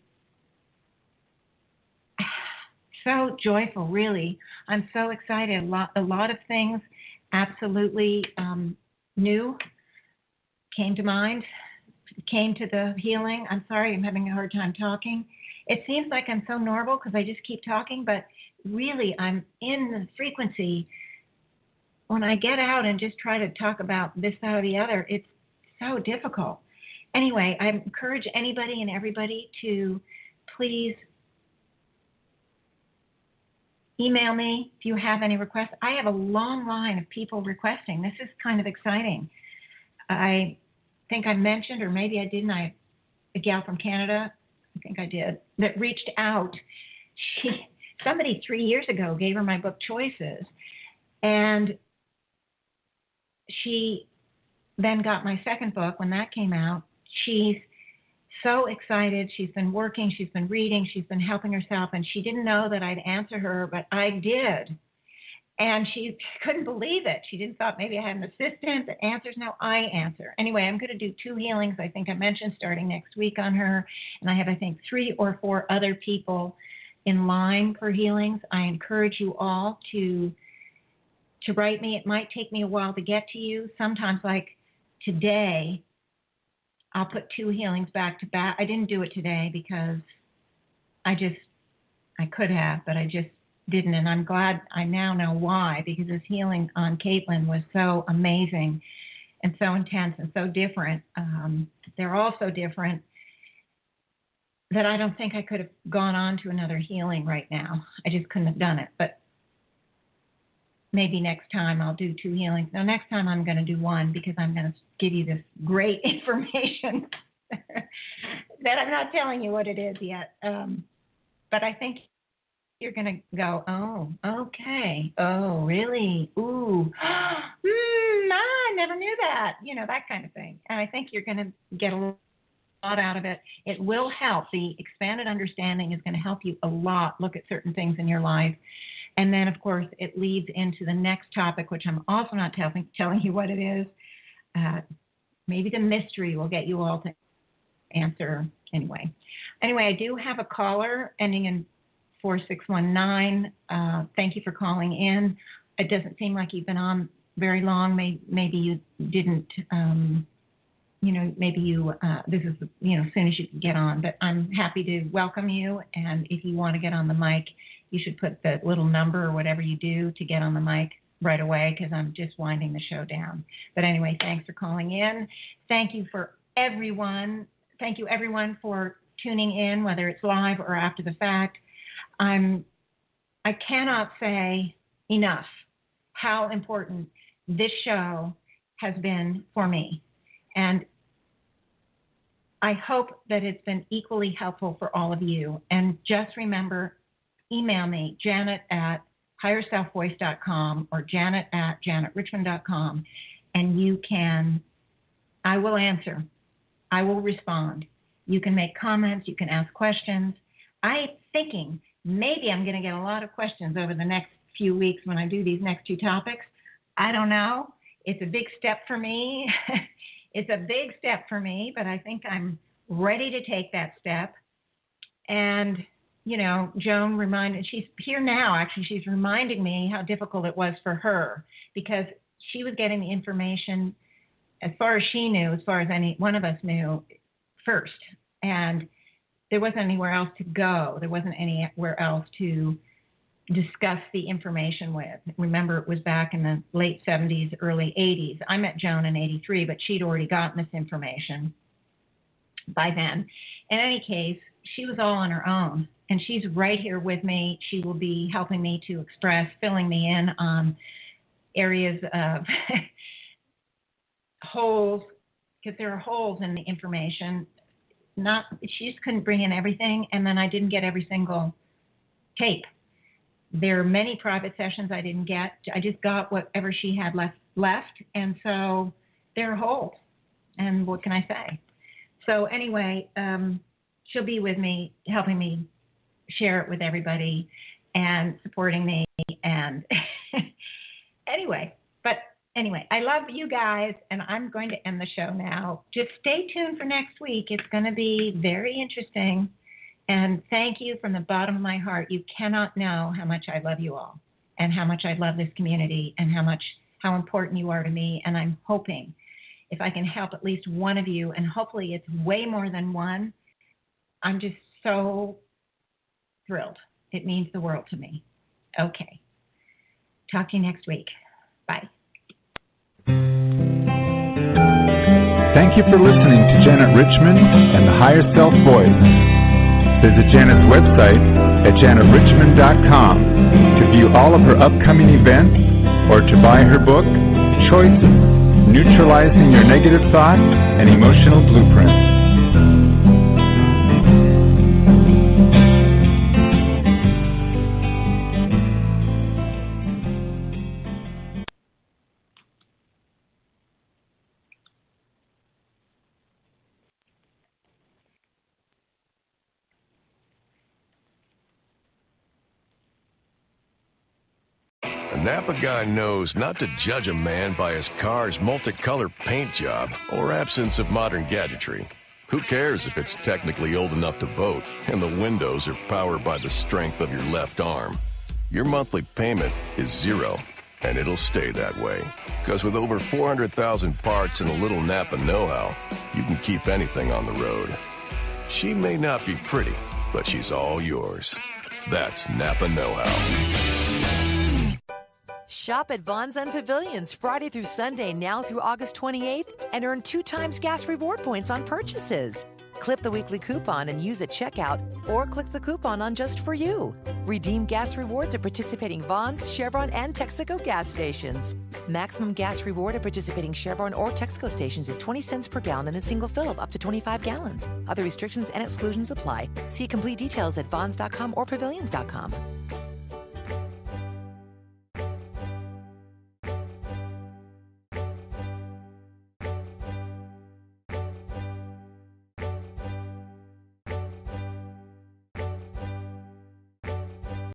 S1: so joyful, really. I'm so excited. A lot of things absolutely new came to mind, came to the healing. I'm sorry, I'm having a hard time talking. It seems like I'm so normal because I just keep talking, but really I'm in the frequency. When I get out and just try to talk about this, that, or the other, it's so difficult. Anyway, I encourage anybody and everybody to please email me if you have any requests. I have a long line of people requesting. This is kind of exciting. I think I mentioned, or maybe I didn't, a gal from Canada, I think I did, that reached out. Somebody 3 years ago gave her my book Choices, and she then got my second book when that came out. She's so excited. She's been working, she's been reading, she's been helping herself, and she didn't know that I'd answer her, but I did. And she couldn't believe it. She didn't thought maybe I had an assistant that answers. No, I answer. Anyway, I'm going to do 2 healings, I think I mentioned, starting next week on her. And I have, I think, 3 or 4 other people in line for healings. I encourage you all to write me. It might take me a while to get to you. Sometimes, like today, I'll put 2 healings back to back. I didn't do it today because I could have, but I just didn't. And I'm glad I now know why, because this healing on Catlyn was so amazing and so intense and so different. They're all so different that I don't think I could have gone on to another healing right now. I just couldn't have done it. But maybe next time I'll do 2 healings. Now, next time I'm going to do 1, because I'm going to give you this great information that I'm not telling you what it is yet. But I think you're going to go, oh, okay. Oh, really? Ooh. I never knew that. That kind of thing. And I think you're going to get a lot out of it. It will help. The expanded understanding is going to help you a lot look at certain things in your life. And then, of course, it leads into the next topic, which I'm also not telling you what it is. Maybe the mystery will get you all to answer. Anyway, I do have a caller ending in 4619. Thank you for calling in. It doesn't seem like you've been on very long. Maybe you didn't, maybe you, this is, as soon as you can get on. But I'm happy to welcome you. And if you want to get on the mic, you should put the little number or whatever you do to get on the mic right away, because I'm just winding the show down. But anyway, thanks for calling in. Thank you for everyone thank you everyone for tuning in, whether it's live or after the fact. I cannot say enough how important this show has been for me. And I hope that it's been equally helpful for all of you. And just remember, email me, janet@higherselfvoice.com or janet@janetrichmond.com, and I will answer. I will respond. You can make comments. You can ask questions. I'm thinking maybe I'm going to get a lot of questions over the next few weeks when I do these next two topics. I don't know. It's a big step for me. It's a big step for me, but I think I'm ready to take that step. And, Joan she's here now, actually, she's reminding me how difficult it was for her because she was getting the information as far as she knew, as far as any one of us knew first. And there wasn't anywhere else to go. There wasn't anywhere else to discuss the information with. Remember, it was back in the late 70s, early 80s. I met Joan in 83, but she'd already gotten this information by then. In any case, she was all on her own, and she's right here with me. She will be helping me to express, filling me in on areas of holes, because there are holes in the information. She just couldn't bring in everything, and then I didn't get every single tape. There are many private sessions I didn't get. I just got whatever she had left, and so there are holes. And what can I say? So anyway, she'll be with me, helping me share it with everybody and supporting me. And anyway, I love you guys, and I'm going to end the show now. Just stay tuned for next week. It's going to be very interesting. And thank you from the bottom of my heart. You cannot know how much I love you all and how much I love this community and how important you are to me. And I'm hoping if I can help at least one of you, and hopefully it's way more than one, I'm just so thrilled. It means the world to me. Okay. Talk to you next week. Bye.
S2: Thank you for listening to Janet Richmond and the Higher Self Voice. Visit Janet's website at janetrichmond.com to view all of her upcoming events or to buy her book, Choices, Neutralizing Your Negative Thoughts and Emotional Blueprints.
S3: A Napa guy knows not to judge a man by his car's multicolor paint job or absence of modern gadgetry. Who cares if it's technically old enough to vote and the windows are powered by the strength of your left arm? Your monthly payment is zero, and it'll stay that way. Because with over 400,000 parts and a little Napa know-how, you can keep anything on the road. She may not be pretty, but she's all yours. That's Napa know-how.
S4: Shop at Vaughn's and Pavilions Friday through Sunday now through August 28th and earn 2 times gas reward points on purchases. Clip the weekly coupon and use at checkout, or click the coupon on Just For You. Redeem gas rewards at participating Vaughn's, Chevron, and Texaco gas stations. Maximum gas reward at participating Chevron or Texaco stations is 20 cents per gallon in a single fill up to 25 gallons. Other restrictions and exclusions apply. See complete details at vaughns.com or pavilions.com.